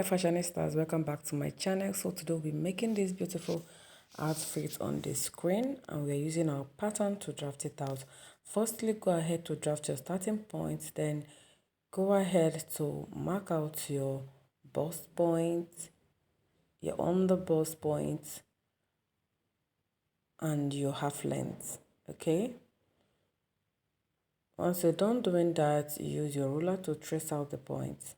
fashionistas, welcome back to my channel. So today we'll be making this beautiful outfit on the screen, and we're using our pattern to draft it out. Firstly, go ahead to draft your starting point, then go ahead to mark out your bust point, your under bust point, and your half length. Okay, once you're done doing that, use your ruler to trace out the points.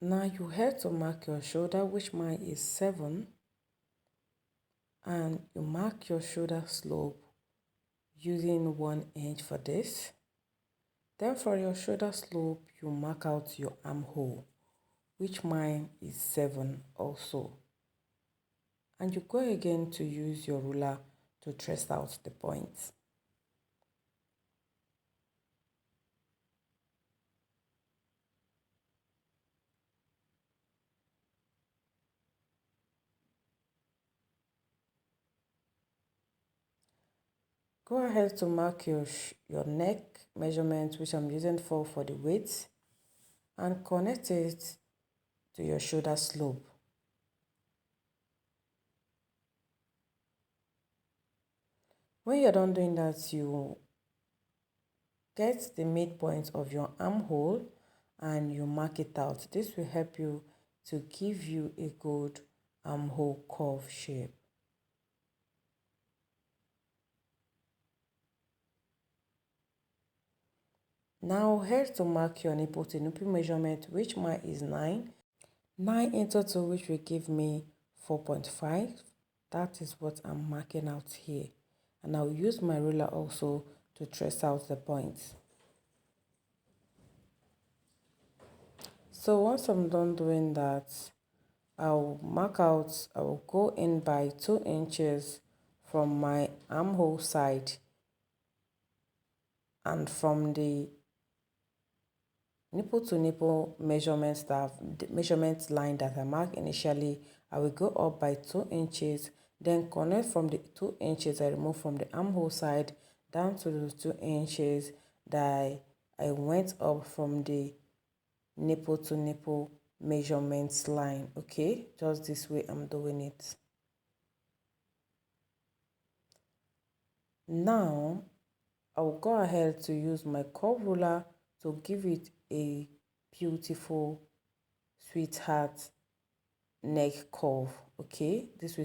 Now you have to mark your shoulder, which mine is 7, and you mark your shoulder slope using 1 inch for this. Then for your shoulder slope, you mark out your armhole, which mine is 7 also. And you go again to use your ruler to trace out the points. Go ahead to mark your neck measurement, which I'm using for the weight, and connect it to your shoulder slope. When you're done doing that, you get the midpoint of your armhole and you mark it out. This will help you to give you a good armhole curve shape. Now head to mark your nipple to nipple measurement, which mine is 9. 9 into 2, which will give me 4.5. That is what I'm marking out here. And I'll use my ruler also to trace out the points. So once I'm done doing that, I'll go in by 2 inches from my armhole side, and from the nipple to nipple measurement line that I marked initially, I will go up by 2 inches, then connect from the 2 inches I removed from the armhole side down to those 2 inches that I went up from the nipple to nipple measurements line. Okay, just this way I'm doing it. Now I'll go ahead to use my curve ruler to give it a beautiful sweetheart neck curve. Okay, this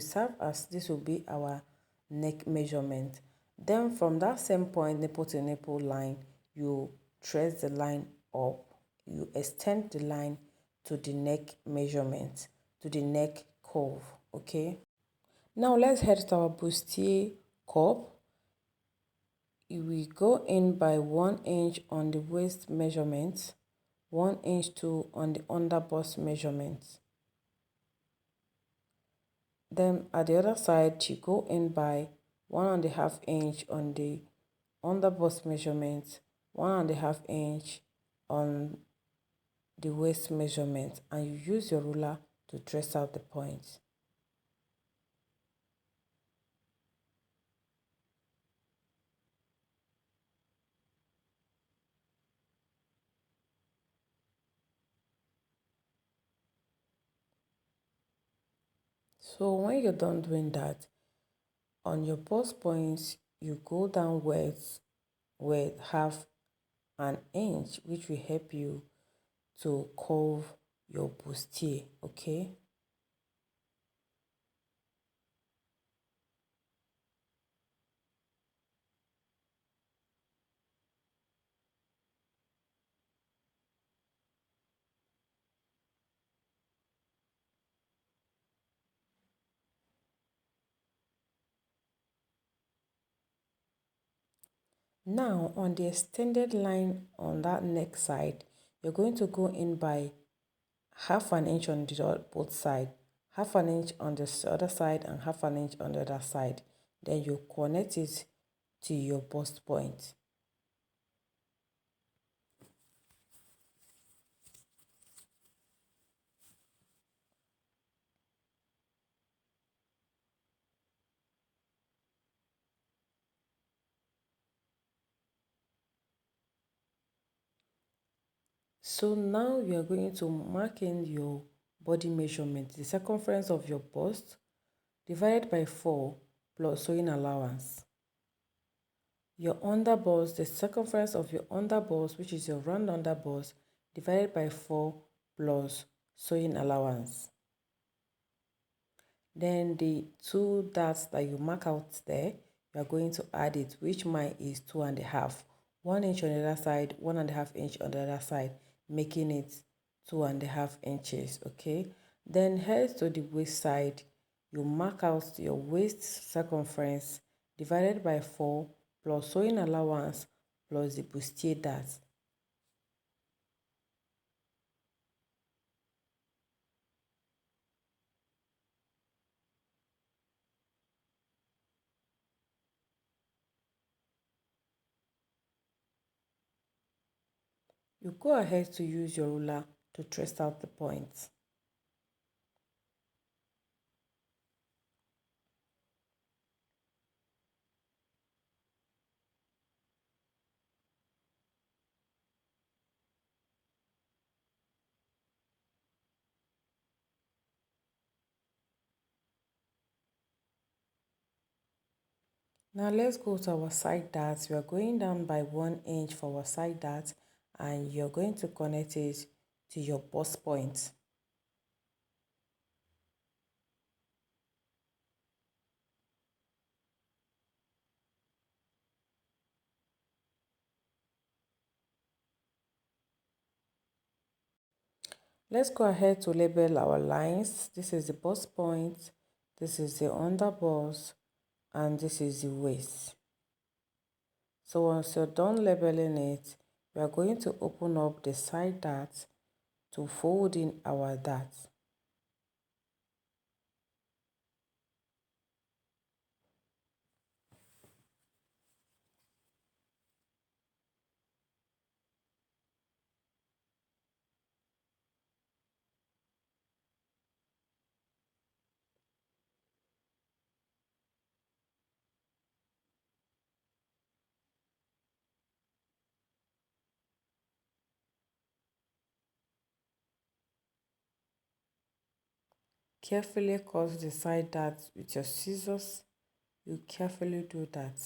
will be our neck measurement. Then from that same point, nipple to nipple line, you trace the line up, you extend the line to the neck measurement, to the neck curve. Okay, now let's head to our bustier cup. We go in by 1 inch on the waist measurement, 1 inch too on the under bust measurement. Then at the other side, you go in by 1.5 inch on the under bust measurement, 1.5 inch on the waist measurement, and you use your ruler to trace out the points. So when you're done doing that, on your bust points, you go down with half an inch, which will help you to curve your bustier. Okay, now on the extended line on that neck side, you're going to go in by half an inch on both sides, half an inch on the other side and half an inch on the other side. Then you connect it to your bust point. So now you are going to mark in your body measurement, the circumference of your bust divided by 4 plus sewing allowance. Your underbust, the circumference of your underbust, which is your round underbust, divided by 4 plus sewing allowance. Then the two dots that you mark out there, you are going to add it, which mine is 2.5. 1 inch on the other side, 1.5 inch on the other side, making it 2.5 inches. Okay. Then head to the waist side, you mark out your waist circumference divided by 4 plus sewing allowance plus the bustier dart. You go ahead to use your ruler to trace out the points. Now let's go to our side darts. We are going down by 1 inch for our side dart, and you're going to connect it to your bust point. Let's go ahead to label our lines. This is the bust point, this is the under bust, and this is the waist. So once you're done labeling it, we are going to open up the side dart to fold in our dart. Carefully cut the side dart with your scissors. You carefully do that.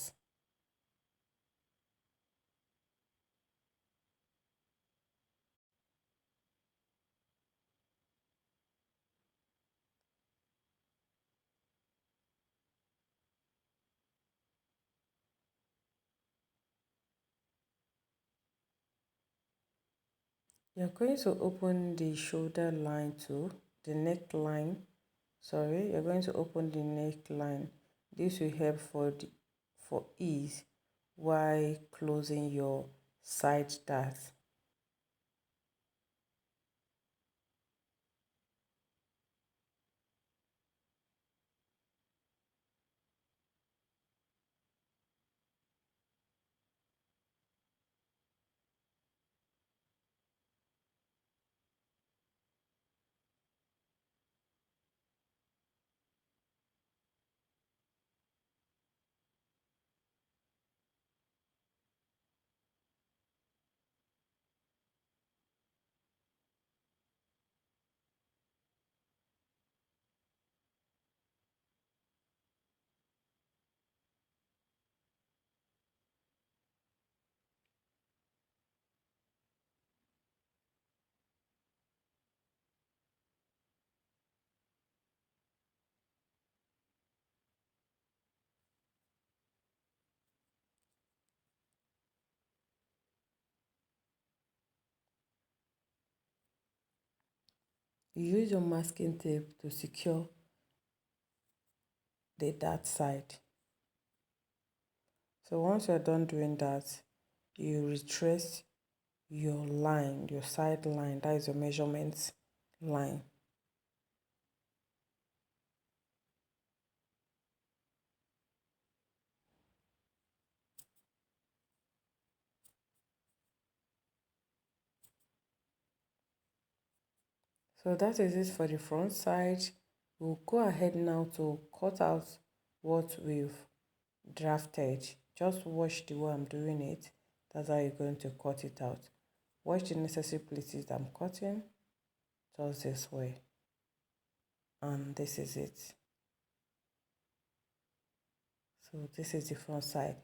You're going to open the shoulder line too, the neckline. Sorry, you're going to open the neckline. This will help for ease while closing your side dart. You use your masking tape to secure the dart side. So once you're done doing that, you retrace your line, your side line, that is your measurement line. So that is it for the front side. We'll go ahead now to cut out what we've drafted. Just watch the way I'm doing it. That's how you're going to cut it out. watch the necessary places that I'm cutting, just this way, and this is it. So this is the front side.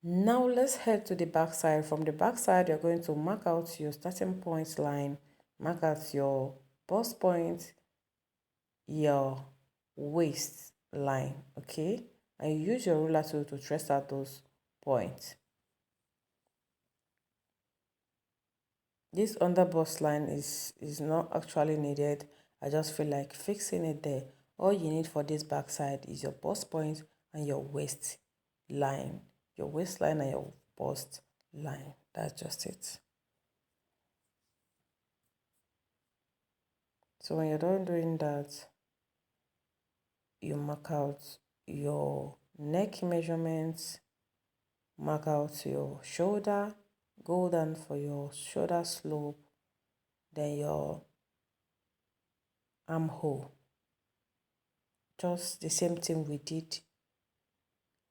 Now let's head to the back side. From the back side, you're going to mark out your starting point line, mark out your bust point, your waist line, okay? And you use your ruler tool to trace out those points. This under bust line is not actually needed. I just feel like fixing it there. All you need for this back side is your bust point and your waist line. Your waistline and your bust line. That's just it. So when you're done doing that, you mark out your neck measurements, mark out your shoulder, go down for your shoulder slope, then your armhole. Just the same thing we did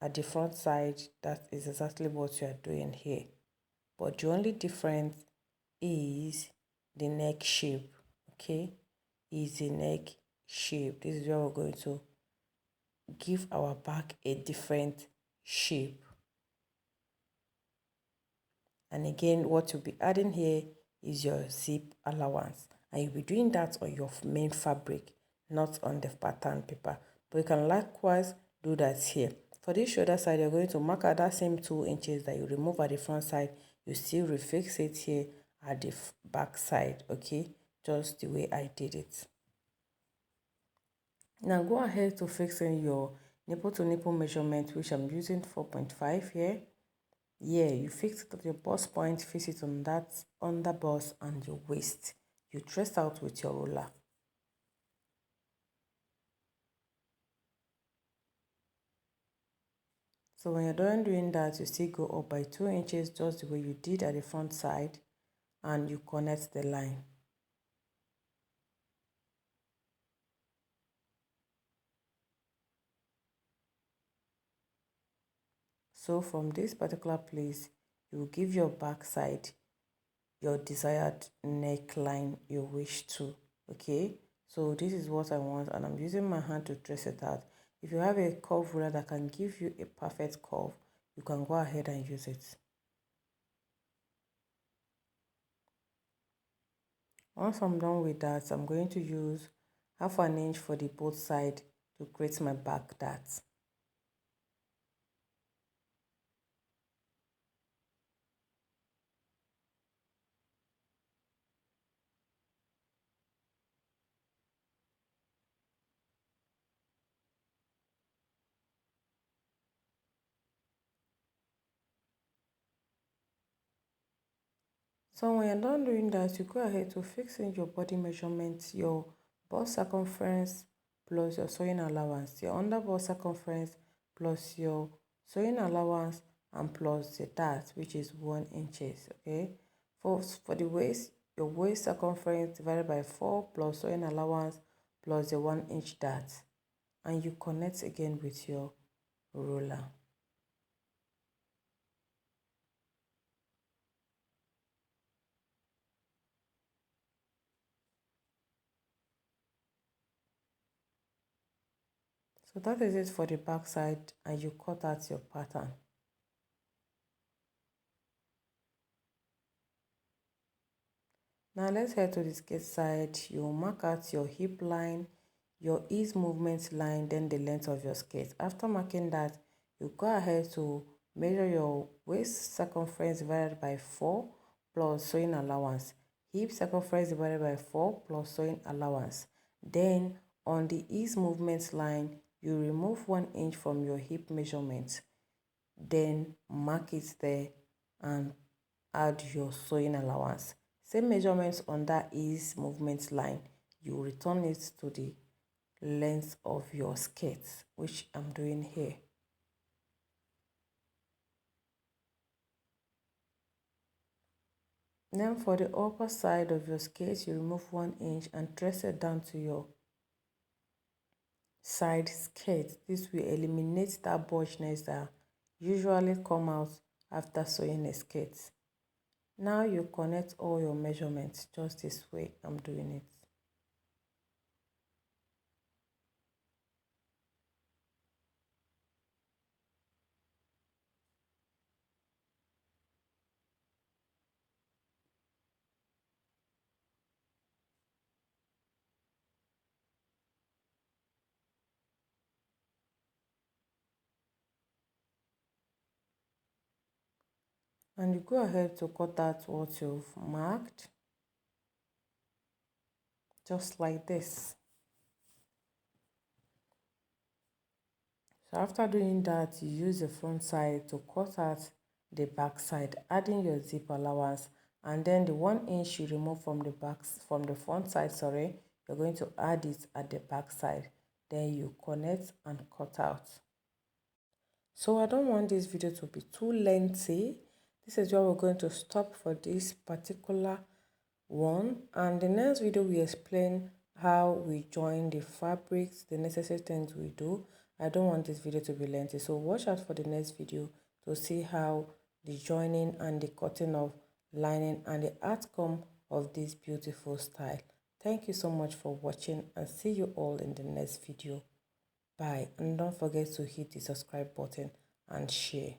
at the front side. That is exactly what you are doing here. But the only difference is the neck shape, okay? Is the neck shape. This is where we're going to give our back a different shape. And again, what you'll be adding here is your zip allowance, and you'll be doing that on your main fabric, not on the pattern paper. But you can likewise do that here. For this shoulder side, you're going to mark out that same 2 inches that you remove at the front side. You still refix it here at the back side, okay? Just the way I did it. Now go ahead to fixing your nipple to nipple measurement, which I'm using 4.5 here. Yeah, you fix it at your bust point, fix it on that under bust and your waist. You trace out with your ruler. So when you're done doing that, you still go up by 2 inches just the way you did at the front side, and you connect the line. So from this particular place, you will give your back side your desired neckline you wish to, okay? So this is what I want, and I'm using my hand to trace it out. If you have a curve ruler that can give you a perfect curve, you can go ahead and use it. Once I'm done with that, I'm going to use 1/2 inch for the both side to create my back dart. So when you're done doing that, you go ahead to fix in your body measurements, your bust circumference plus your sewing allowance, your under bust circumference plus your sewing allowance, and plus the dart, which is 1 inches, okay? For the waist, your waist circumference divided by 4 plus sewing allowance plus the 1 inch dart, and you connect again with your ruler. So that is it for the back side, and you cut out your pattern. Now let's head to the skirt side. You mark out your hip line, your ease movement line, then the length of your skirt. After marking that, you go ahead to measure your waist circumference divided by 4 plus sewing allowance, hip circumference divided by 4 plus sewing allowance. Then on the ease movement line, you remove 1 inch from your hip measurement, then mark it there and add your sewing allowance. Same measurements on that ease movement line. You return it to the length of your skirt, which I'm doing here. Then for the upper side of your skirt, you remove 1 inch and trace it down to your side skirt. This will eliminate that bulgeness that usually come out after sewing a skirt. Now you connect all your measurements just this way I'm doing it. And you go ahead to cut out what you've marked, just like this. So after doing that, you use the front side to cut out the back side, adding your zip allowance, and then the 1 inch you remove from the front side, sorry, you're going to add it at the back side. Then you connect and cut out. So I don't want this video to be too lengthy. This is where we're going to stop for this particular one, and the next video we explain how we join the fabrics, the necessary things we do. I don't want this video to be lengthy, so watch out for the next video to see how the joining and the cutting of lining and the outcome of this beautiful style. Thank you so much for watching, and see you all in the next video. Bye, and don't forget to hit the subscribe button and share.